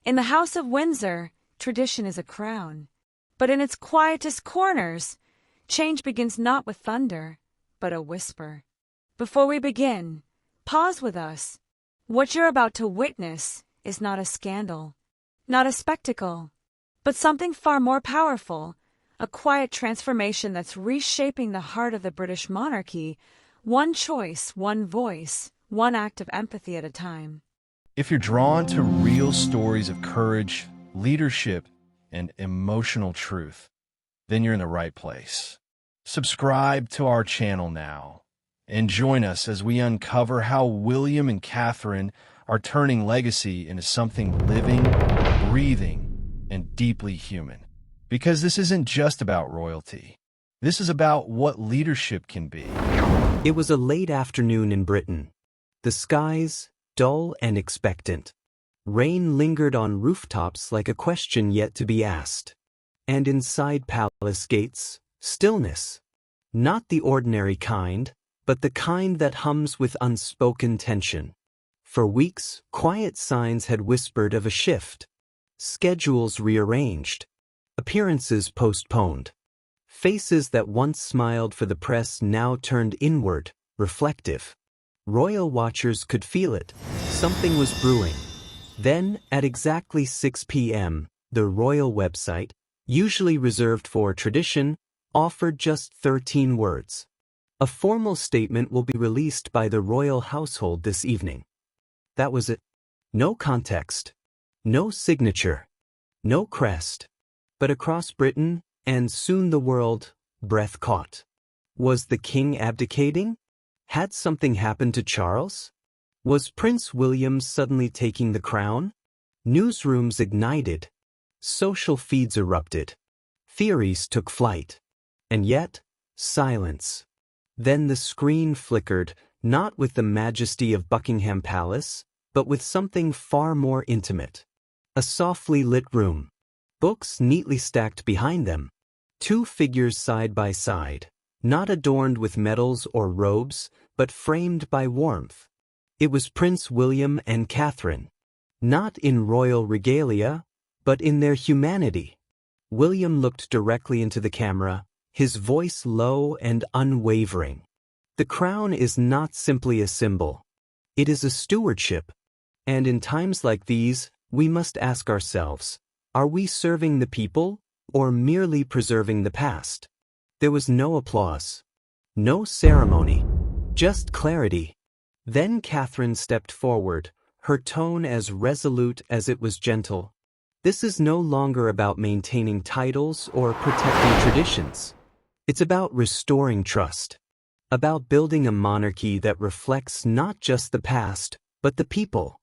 In the House of Windsor, tradition is a crown. But in its quietest corners, change begins not with thunder, but a whisper. Before we begin, pause with us. What you're about to witness is not a scandal, not a spectacle, but something far more powerful, a quiet transformation that's reshaping the heart of the British monarchy, one choice, one voice, one act of empathy at a time. If you're drawn to real stories of courage, leadership, and emotional truth, then you're in the right place. Subscribe to our channel now and join us as we uncover how William and Catherine are turning legacy into something living, breathing, and deeply human. Because this isn't just about royalty. This is about what leadership can be. It was a late afternoon in Britain. The skies, dull and expectant. Rain lingered on rooftops like a question yet to be asked. And inside palace gates, stillness. Not the ordinary kind, but the kind that hums with unspoken tension. For weeks, quiet signs had whispered of a shift. Schedules rearranged. Appearances postponed. Faces that once smiled for the press now turned inward, reflective. Royal watchers could feel it. Something was brewing. Then, at exactly 6 p.m., the royal website, usually reserved for tradition, offered just 13 words. A formal statement will be released by the royal household this evening. That was it. No context. No signature. No crest. But across Britain, and soon the world, breath caught. Was the king abdicating? Had something happened to Charles? Was Prince William suddenly taking the crown? Newsrooms ignited. Social feeds erupted. Theories took flight. And yet, silence. Then the screen flickered, not with the majesty of Buckingham Palace, but with something far more intimate. A softly lit room. Books neatly stacked behind them. Two figures side by side, not adorned with medals or robes, but framed by warmth. It was Prince William and Catherine, not in royal regalia, but in their humanity. William looked directly into the camera, his voice low and unwavering. The crown is not simply a symbol. It is a stewardship. And in times like these, we must ask ourselves, are we serving the people or merely preserving the past? There was no applause, no ceremony, just clarity. Then Catherine stepped forward, her tone as resolute as it was gentle. This is no longer about maintaining titles or protecting traditions. It's about restoring trust, about building a monarchy that reflects not just the past, but the people.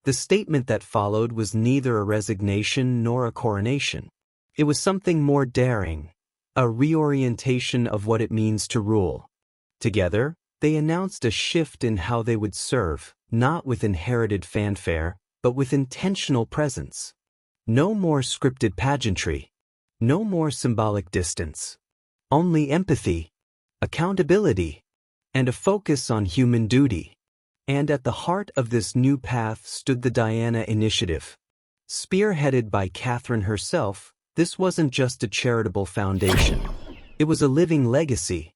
The statement that followed was neither a resignation nor a coronation. It was something more daring, a reorientation of what it means to rule. Together, they announced a shift in how they would serve, not with inherited fanfare, but with intentional presence. No more scripted pageantry. No more symbolic distance. Only empathy, accountability, and a focus on human duty. And at the heart of this new path stood the Diana Initiative. Spearheaded by Catherine herself, this wasn't just a charitable foundation. It was a living legacy.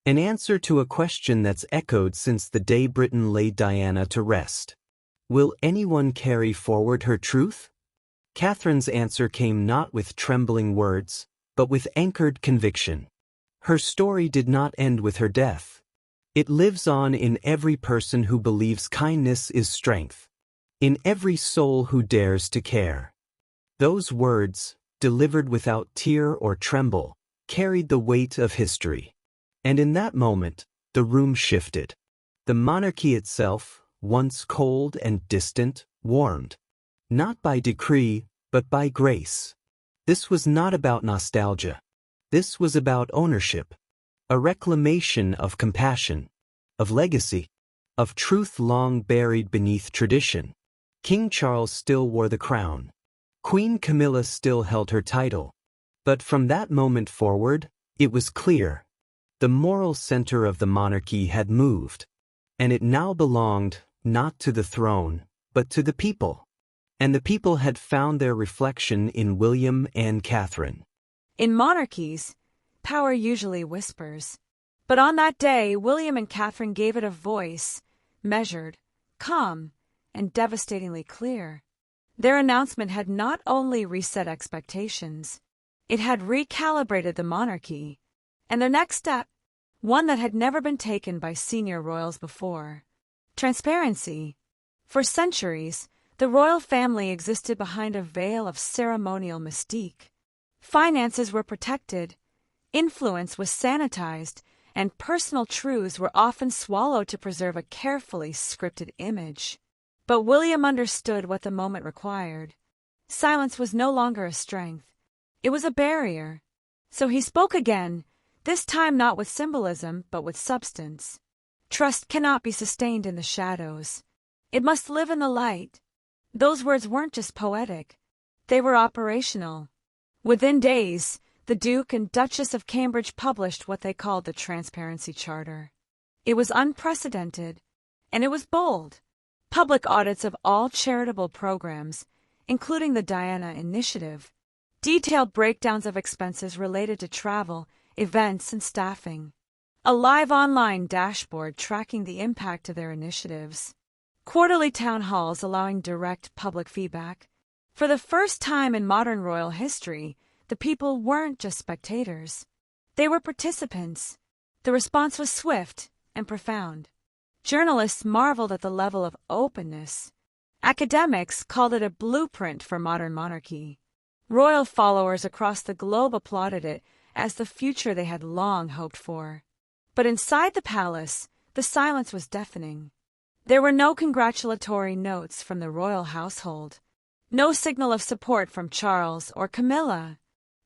An answer to a question that's echoed since the day Britain laid Diana to rest. Will anyone carry forward her truth? Catherine's answer came not with trembling words, but with anchored conviction. Her story did not end with her death. It lives on in every person who believes kindness is strength, in every soul who dares to care. Those words, delivered without tear or tremble, carried the weight of history. And in that moment, the room shifted. The monarchy itself, once cold and distant, warmed. Not by decree, but by grace. This was not about nostalgia. This was about ownership. A reclamation of compassion, of legacy, of truth long buried beneath tradition. King Charles still wore the crown. Queen Camilla still held her title. But from that moment forward, it was clear. The moral center of the monarchy had moved, and it now belonged not to the throne, but to the people. and the people had found their reflection in William and Catherine. In monarchies, power usually whispers. But on that day, William and Catherine gave it a voice, measured, calm, and devastatingly clear. Their announcement had not only reset expectations, it had recalibrated the monarchy, and their next step, one that had never been taken by senior royals before: transparency. For centuries, the royal family existed behind a veil of ceremonial mystique. Finances were protected, influence was sanitized, and personal truths were often swallowed to preserve a carefully scripted image. But William understood what the moment required. Silence was no longer a strength. It was a barrier. So he spoke again, this time not with symbolism, but with substance. Trust cannot be sustained in the shadows. It must live in the light. Those words weren't just poetic. They were operational. Within days, the Duke and Duchess of Cambridge published what they called the Transparency Charter. It was unprecedented, and it was bold. Public audits of all charitable programs, including the Diana Initiative, detailed breakdowns of expenses related to travel, events, and staffing, a live online dashboard tracking the impact of their initiatives, quarterly town halls allowing direct public feedback. For the first time in modern royal history, the people weren't just spectators. They were participants. The response was swift and profound. Journalists marveled at the level of openness. Academics called it a blueprint for modern monarchy. Royal followers across the globe applauded it as the future they had long hoped for. But inside the palace, the silence was deafening. There were no congratulatory notes from the royal household, no signal of support from Charles or Camilla.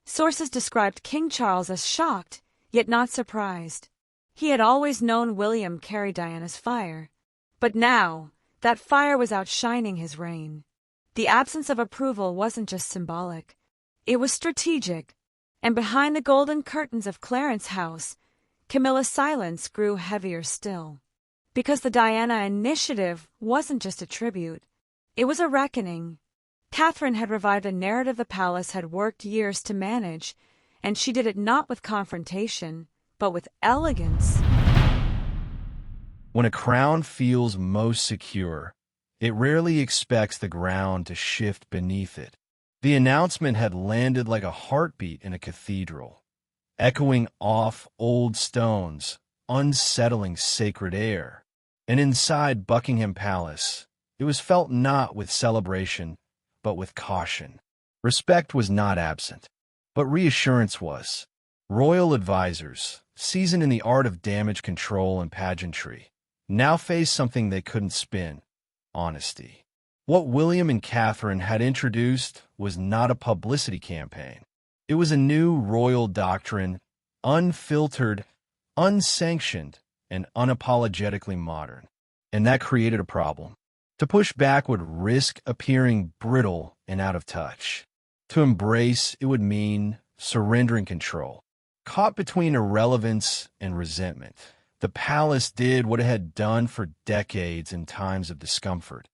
Sources described King Charles as shocked, yet not surprised. He had always known William carried Diana's fire, but now that fire was outshining his reign. The absence of approval wasn't just symbolic, it was strategic, and behind the golden curtains of Clarence House, Camilla's silence grew heavier still. Because the Diana Initiative wasn't just a tribute, it was a reckoning. Catherine had revived a narrative the palace had worked years to manage, and she did it not with confrontation, but with elegance. When a crown feels most secure, it rarely expects the ground to shift beneath it. The announcement had landed like a heartbeat in a cathedral, echoing off old stones, unsettling sacred air. And inside Buckingham Palace, it was felt not with celebration, but with caution. Respect was not absent, but reassurance was. Royal advisors, seasoned in the art of damage control and pageantry, now faced something they couldn't spin: honesty. What William and Catherine had introduced was not a publicity campaign. It was a new royal doctrine, unfiltered, unsanctioned, and unapologetically modern. And that created a problem. To push back would risk appearing brittle and out of touch. To embrace it would mean surrendering control. Caught between irrelevance and resentment, the palace did what it had done for decades in times of discomfort.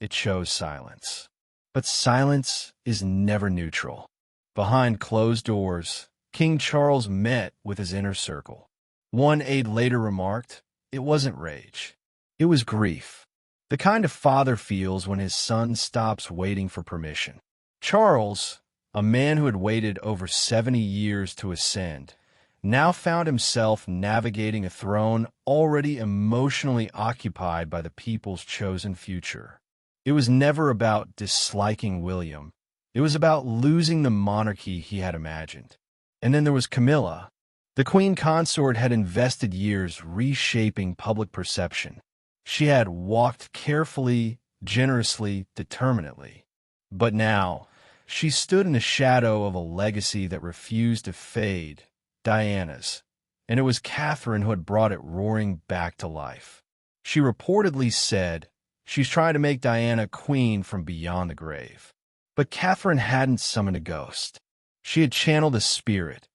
It chose silence. But silence is never neutral. Behind closed doors, King Charles met with his inner circle. One aide later remarked, it wasn't rage. It was grief. The kind a father feels when his son stops waiting for permission. Charles, a man who had waited over 70 years to ascend, now found himself navigating a throne already emotionally occupied by the people's chosen future. It was never about disliking William. It was about losing the monarchy he had imagined. And then there was Camilla. The queen consort had invested years reshaping public perception. She had walked carefully, generously, determinedly. But now, she stood in the shadow of a legacy that refused to fade, Diana's, and it was Catherine who had brought it roaring back to life. She reportedly said, she's trying to make Diana queen from beyond the grave. But Catherine hadn't summoned a ghost. She had channeled a spirit,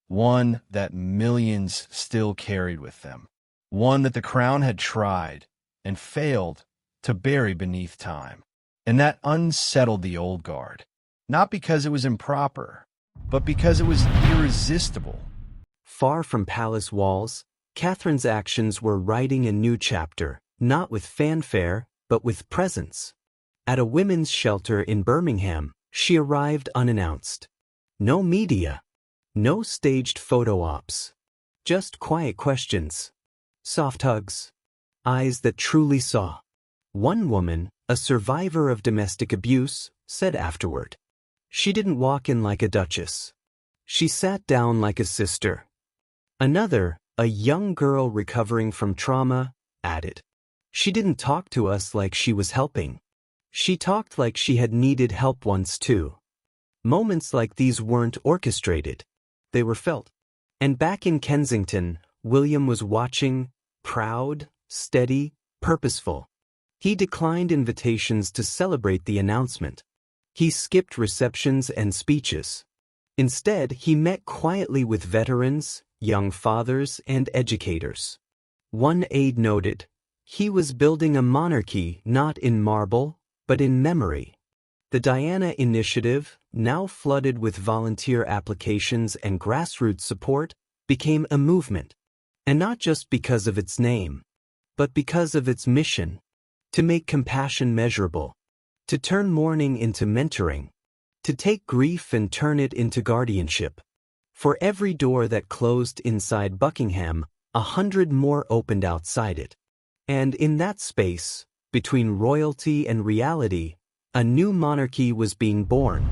one that millions still carried with them, one that the crown had tried and failed to bury beneath time. And that unsettled the old guard, not because it was improper, but because it was irresistible. Far from palace walls, Catherine's actions were writing a new chapter, not with fanfare, but with presence. At a women's shelter in Birmingham, she arrived unannounced. No media. No staged photo ops. Just quiet questions. Soft hugs. Eyes that truly saw. One woman, a survivor of domestic abuse, said afterward, "She didn't walk in like a duchess. She sat down like a sister." Another, a young girl recovering from trauma, added, "She didn't talk to us like she was helping. She talked like she had needed help once too." Moments like these weren't orchestrated. They were felt. And back in Kensington, William was watching, proud, steady, purposeful. He declined invitations to celebrate the announcement. He skipped receptions and speeches. Instead, he met quietly with veterans, young fathers, and educators. One aide noted, "He was building a monarchy not in marble, but in memory." The Diana Initiative, now flooded with volunteer applications and grassroots support, became a movement. And not just because of its name, but because of its mission: to make compassion measurable, to turn mourning into mentoring, to take grief and turn it into guardianship. For every door that closed inside Buckingham, 100 more opened outside it. And in that space, between royalty and reality, a new monarchy was being born.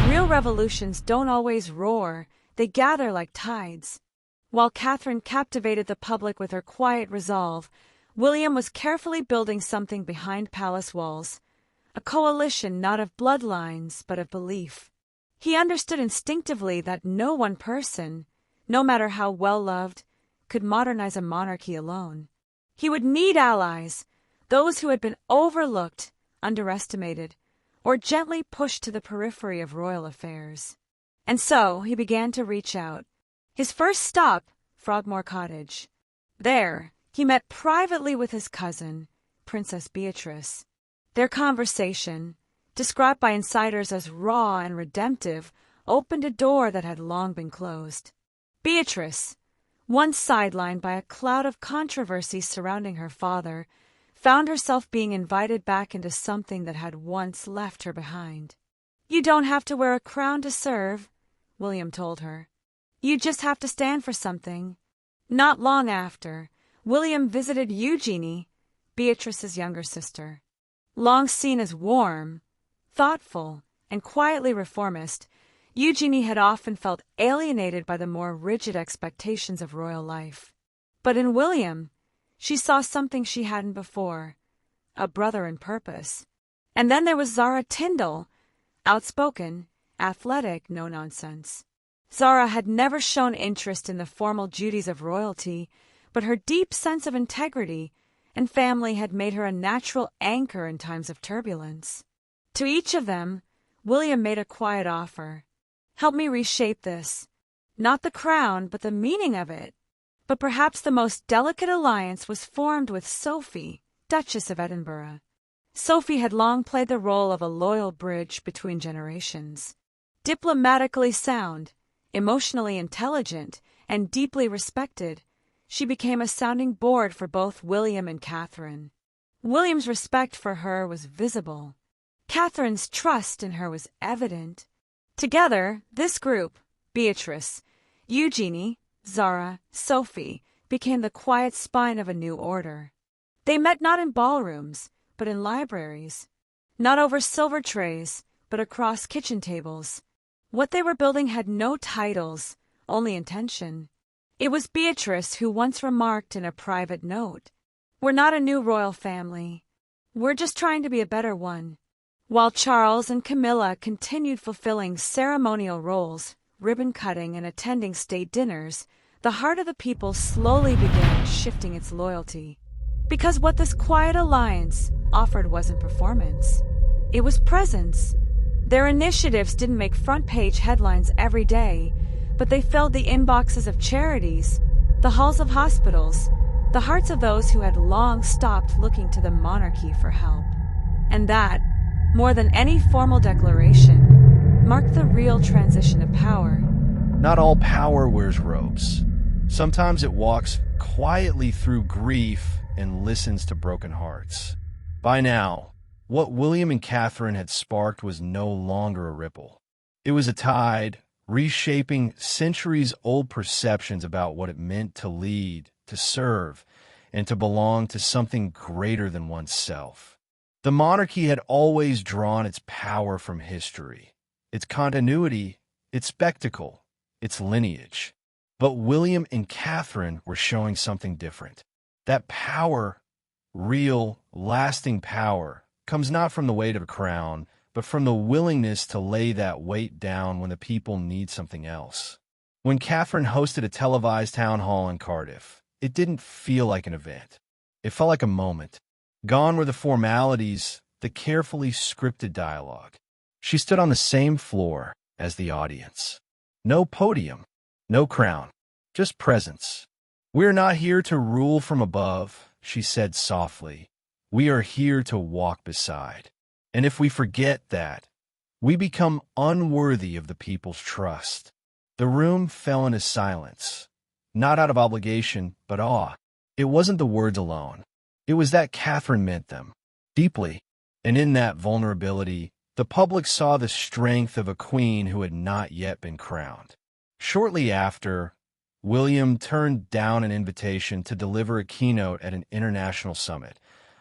Real revolutions don't always roar, they gather like tides. While Catherine captivated the public with her quiet resolve, William was carefully building something behind palace walls, a coalition not of bloodlines but of belief. He understood instinctively that no one person, no matter how well-loved, could modernize a monarchy alone. He would need allies, those who had been overlooked, underestimated, or gently pushed to the periphery of royal affairs. And so he began to reach out. His first stop, Frogmore Cottage. There, he met privately with his cousin, Princess Beatrice. Their conversation, described by insiders as raw and redemptive, opened a door that had long been closed. Beatrice, once sidelined by a cloud of controversy surrounding her father, found herself being invited back into something that had once left her behind. "You don't have to wear a crown to serve," William told her. "You just have to stand for something." Not long after, William visited Eugenie, Beatrice's younger sister. Long seen as warm, thoughtful, and quietly reformist, Eugenie had often felt alienated by the more rigid expectations of royal life. But in William, she saw something she hadn't before, a brother in purpose. And then there was Zara Tyndall, outspoken, athletic, no-nonsense. Zara had never shown interest in the formal duties of royalty, but her deep sense of integrity and family had made her a natural anchor in times of turbulence. To each of them, William made a quiet offer. "Help me reshape this. Not the crown, but the meaning of it." But perhaps the most delicate alliance was formed with Sophie, Duchess of Edinburgh. Sophie had long played the role of a loyal bridge between generations. Diplomatically sound, emotionally intelligent, and deeply respected, she became a sounding board for both William and Catherine. William's respect for her was visible. Catherine's trust in her was evident. Together, this group, Beatrice, Eugenie, Zara, Sophie, became the quiet spine of a new order. They met not in ballrooms, but in libraries. Not over silver trays, but across kitchen tables. What they were building had no titles, only intention. It was Beatrice who once remarked in a private note, "We're not a new royal family. We're just trying to be a better one." While Charles and Camilla continued fulfilling ceremonial roles, ribbon-cutting and attending state dinners, the heart of the people slowly began shifting its loyalty. Because what this quiet alliance offered wasn't performance. It was presence. Their initiatives didn't make front-page headlines every day, but they filled the inboxes of charities, the halls of hospitals, the hearts of those who had long stopped looking to the monarchy for help. And that more than any formal declaration, marked the real transition of power. Not all power wears robes. Sometimes it walks quietly through grief and listens to broken hearts. By now, what William and Catherine had sparked was no longer a ripple. It was a tide, reshaping centuries-old perceptions about what it meant to lead, to serve, and to belong to something greater than oneself. The monarchy had always drawn its power from history, its continuity, its spectacle, its lineage. But William and Catherine were showing something different. That power, real, lasting power, comes not from the weight of a crown, but from the willingness to lay that weight down when the people need something else. When Catherine hosted a televised town hall in Cardiff, it didn't feel like an event. It felt like a moment. Gone were the formalities, the carefully scripted dialogue. She stood on the same floor as the audience. No podium, no crown, just presence. "We're not here to rule from above," she said softly. "We are here to walk beside. And if we forget that, we become unworthy of the people's trust." The room fell into silence, not out of obligation, but awe. It wasn't the words alone. It was that Catherine meant them, deeply. And in that vulnerability, the public saw the strength of a queen who had not yet been crowned. Shortly after, William turned down an invitation to deliver a keynote at an international summit,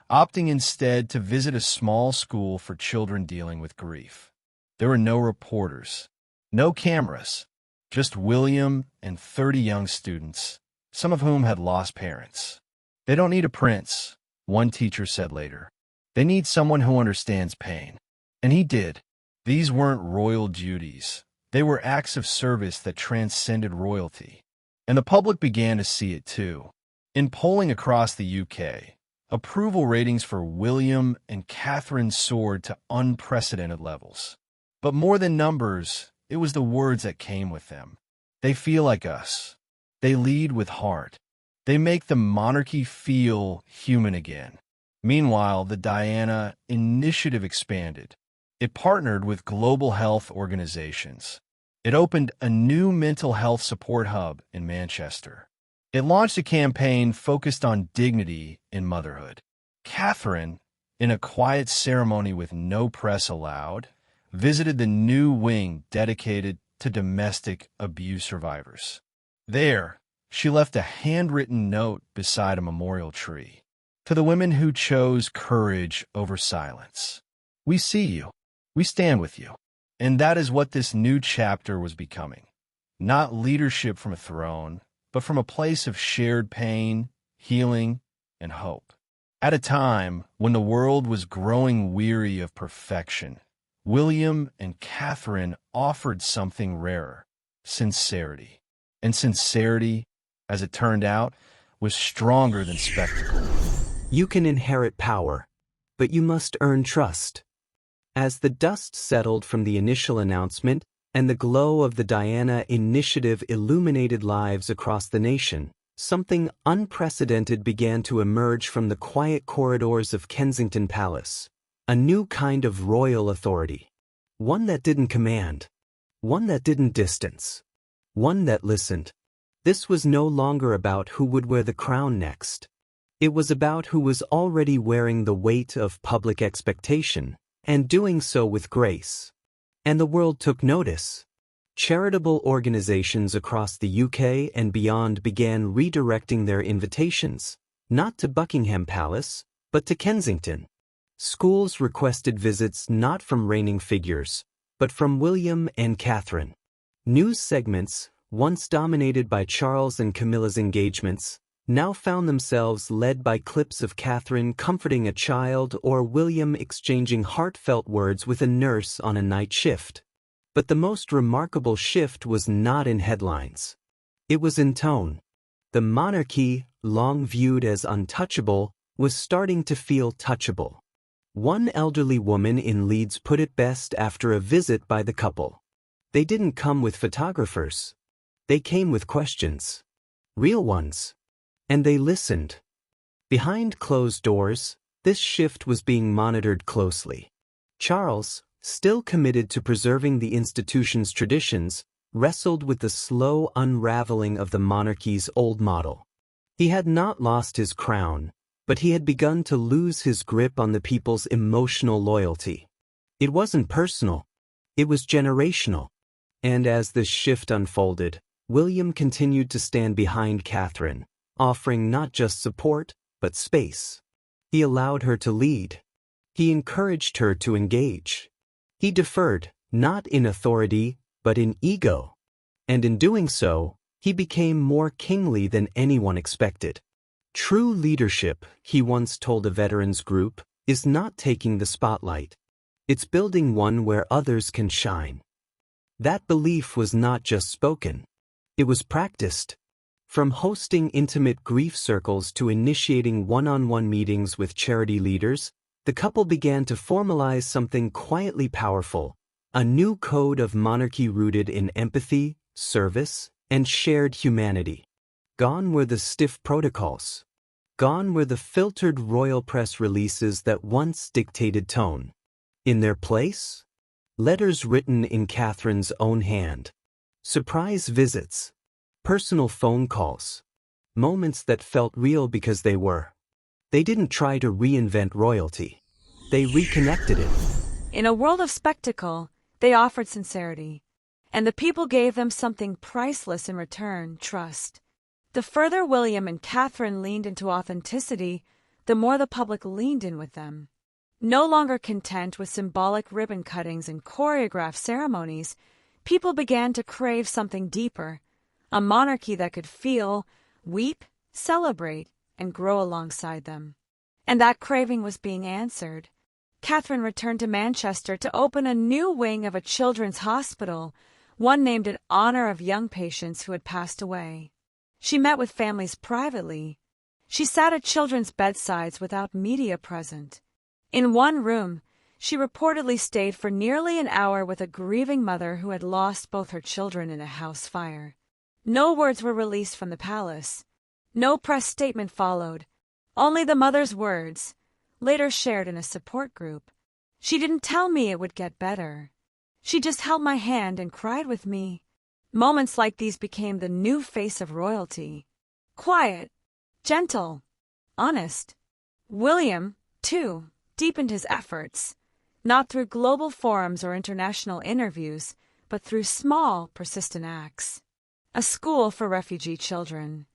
opting instead to visit a small school for children dealing with grief. There were no reporters, no cameras, just William and 30 young students, some of whom had lost parents. "They don't need a prince," one teacher said later. "They need someone who understands pain." And he did. These weren't royal duties. They were acts of service that transcended royalty. And the public began to see it too. In polling across the UK, approval ratings for William and Catherine soared to unprecedented levels. But more than numbers, it was the words that came with them. They feel like us. They lead with heart. They make the monarchy feel human again. Meanwhile, the Diana initiative expanded. It partnered with global health organizations. It opened a new mental health support hub in Manchester. It launched a campaign focused on dignity in motherhood. Catherine, in a quiet ceremony with no press allowed, visited the new wing dedicated to domestic abuse survivors. There, she left a handwritten note beside a memorial tree. "To the women who chose courage over silence, we see you. We stand with you." And that is what this new chapter was becoming. Not leadership from a throne, but from a place of shared pain, healing, and hope. At a time when the world was growing weary of perfection, William and Catherine offered something rarer: sincerity. And sincerity, as it turned out, was stronger than spectacle. You can inherit power, but you must earn trust. As the dust settled from the initial announcement and the glow of the Diana Initiative illuminated lives across the nation, something unprecedented began to emerge from the quiet corridors of Kensington Palace. A new kind of royal authority. One that didn't command. One that didn't distance. One that listened. This was no longer about who would wear the crown next. It was about who was already wearing the weight of public expectation, and doing so with grace. And the world took notice. Charitable organizations across the UK and beyond began redirecting their invitations, not to Buckingham Palace, but to Kensington. Schools requested visits not from reigning figures, but from William and Catherine. News segments, once dominated by Charles and Camilla's engagements, now found themselves led by clips of Catherine comforting a child or William exchanging heartfelt words with a nurse on a night shift. But the most remarkable shift was not in headlines. It was in tone. The monarchy, long viewed as untouchable, was starting to feel touchable. One elderly woman in Leeds put it best after a visit by the couple. They didn't come with photographers. They came with questions. Real ones. And they listened. Behind closed doors, this shift was being monitored closely. Charles, still committed to preserving the institution's traditions, wrestled with the slow unraveling of the monarchy's old model. He had not lost his crown, but he had begun to lose his grip on the people's emotional loyalty. It wasn't personal, it was generational. And as this shift unfolded, William continued to stand behind Catherine, offering not just support, but space. He allowed her to lead. He encouraged her to engage. He deferred, not in authority, but in ego. And in doing so, he became more kingly than anyone expected. True leadership, he once told a veterans group, is not taking the spotlight. It's building one where others can shine. That belief was not just spoken. It was practiced. From hosting intimate grief circles to initiating one-on-one meetings with charity leaders, the couple began to formalize something quietly powerful, a new code of monarchy rooted in empathy, service, and shared humanity. Gone were the stiff protocols. Gone were the filtered royal press releases that once dictated tone. In their place, letters written in Catherine's own hand, surprise visits, personal phone calls, moments that felt real because they were. They didn't try to reinvent royalty. They reconnected it. In a world of spectacle, they offered sincerity, and the people gave them something priceless in return: trust. The further William and Catherine leaned into authenticity, the more the public leaned in with them. No longer content with symbolic ribbon cuttings and choreographed ceremonies, people began to crave something deeper, a monarchy that could feel, weep, celebrate, and grow alongside them. And that craving was being answered. Catherine returned to Manchester to open a new wing of a children's hospital, one named in honor of young patients who had passed away. She met with families privately. She sat at children's bedsides without media present. In one room, she reportedly stayed for nearly an hour with a grieving mother who had lost both her children in a house fire. No words were released from the palace. No press statement followed. Only the mother's words, later shared in a support group. She didn't tell me it would get better. She just held my hand and cried with me. Moments like these became the new face of royalty. Quiet, gentle, honest. William, too, deepened his efforts, not through global forums or international interviews, but through small, persistent acts. A school for refugee children,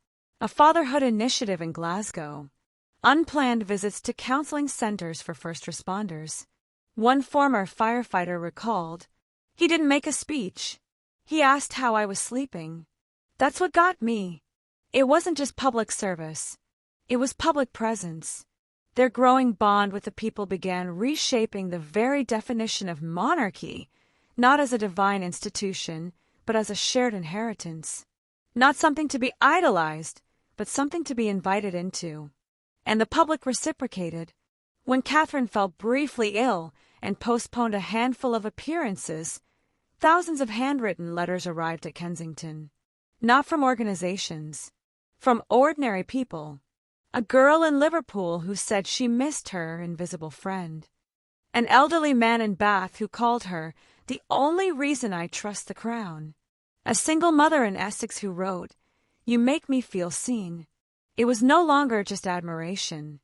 a fatherhood initiative in Glasgow, unplanned visits to counseling centers for first responders. One former firefighter recalled, "He didn't make a speech. He asked how I was sleeping. That's what got me." It wasn't just public service. It was public presence. Their growing bond with the people began reshaping the very definition of monarchy, not as a divine institution, but as a shared inheritance. Not something to be idolized, but something to be invited into. And the public reciprocated. When Catherine fell briefly ill and postponed a handful of appearances, thousands of handwritten letters arrived at Kensington. Not from organizations, from ordinary people. A girl in Liverpool who said she missed her invisible friend. An elderly man in Bath who called her the only reason I trust the crown. A single mother in Essex who wrote, "You make me feel seen." It was no longer just admiration.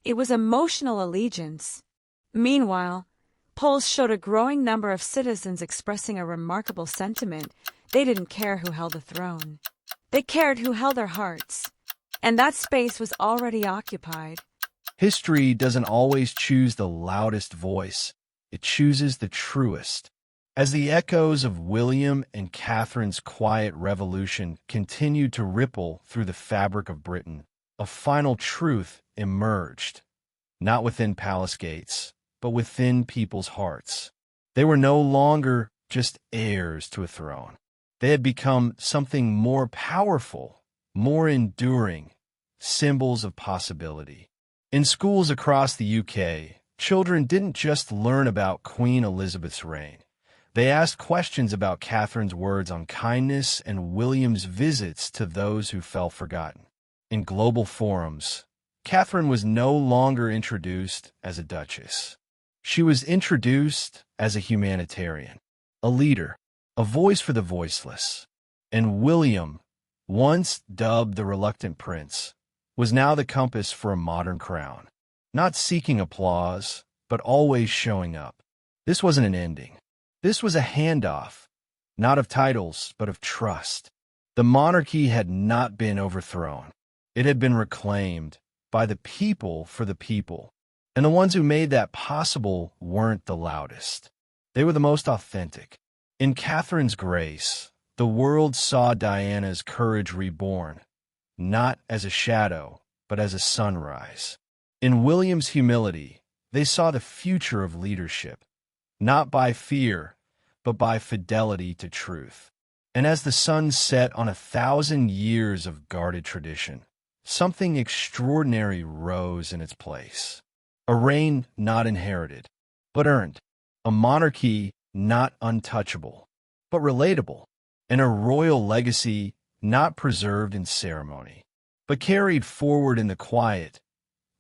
It was emotional allegiance. Meanwhile, polls showed a growing number of citizens expressing a remarkable sentiment. They didn't care who held the throne. They cared who held their hearts. And that space was already occupied. History doesn't always choose the loudest voice. It chooses the truest. As the echoes of William and Catherine's quiet revolution continued to ripple through the fabric of Britain, a final truth emerged, not within palace gates, but within people's hearts. They were no longer just heirs to a throne. They had become something more powerful, more enduring, symbols of possibility. In schools across the UK, children didn't just learn about Queen Elizabeth's reign. They asked questions about Catherine's words on kindness and William's visits to those who fell forgotten. In global forums, Catherine was no longer introduced as a duchess. She was introduced as a humanitarian, a leader, a voice for the voiceless. And William, once dubbed the reluctant prince, was now the compass for a modern crown, not seeking applause, but always showing up. This wasn't an ending. This was a handoff, not of titles, but of trust. The monarchy had not been overthrown. It had been reclaimed by the people for the people. And the ones who made that possible weren't the loudest. They were the most authentic. In Catherine's grace, the world saw Diana's courage reborn, not as a shadow, but as a sunrise. In William's humility, they saw the future of leadership, not by fear, but by fidelity to truth. And as the sun set on 1,000 years of guarded tradition, something extraordinary rose in its place. A reign not inherited, but earned. A monarchy not untouchable, but relatable. And a royal legacy not preserved in ceremony, but carried forward in the quiet,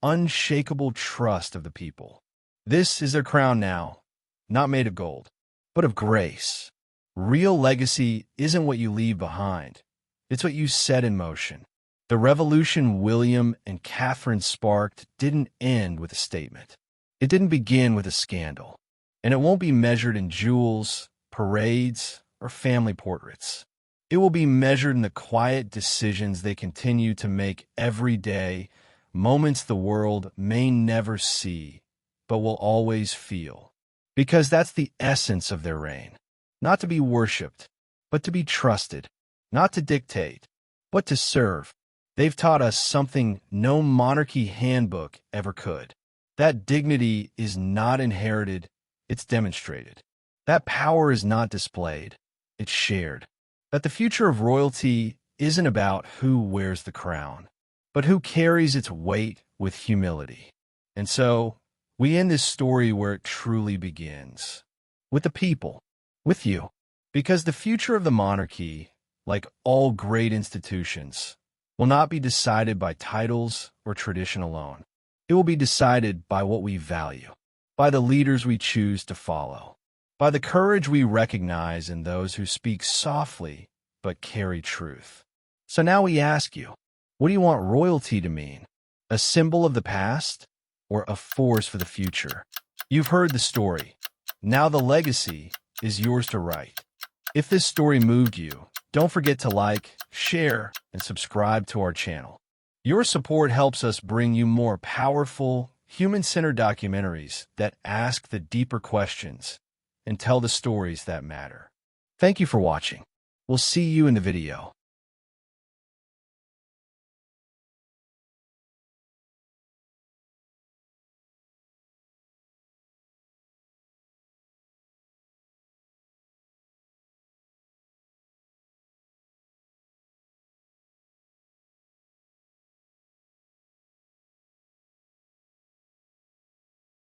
unshakable trust of the people. This is their crown now, not made of gold, but of grace. Real legacy isn't what you leave behind. It's what you set in motion. The revolution William and Catherine sparked didn't end with a statement. It didn't begin with a scandal. And it won't be measured in jewels, parades, or family portraits. It will be measured in the quiet decisions they continue to make every day, moments the world may never see, but will always feel. Because that's the essence of their reign. Not to be worshipped, but to be trusted. Not to dictate, but to serve. They've taught us something no monarchy handbook ever could. That dignity is not inherited, it's demonstrated. That power is not displayed, it's shared. That the future of royalty isn't about who wears the crown, but who carries its weight with humility. And so, we end this story where it truly begins. With the people, with you. Because the future of the monarchy, like all great institutions, will not be decided by titles or tradition alone. It will be decided by what we value, by the leaders we choose to follow, by the courage we recognize in those who speak softly but carry truth. So now we ask you, what do you want royalty to mean? A symbol of the past or a force for the future? You've heard the story. Now the legacy is yours to write. If this story moved you, don't forget to like, share, and subscribe to our channel. Your support helps us bring you more powerful, human-centered documentaries that ask the deeper questions and tell the stories that matter. Thank you for watching. We'll see you in the video.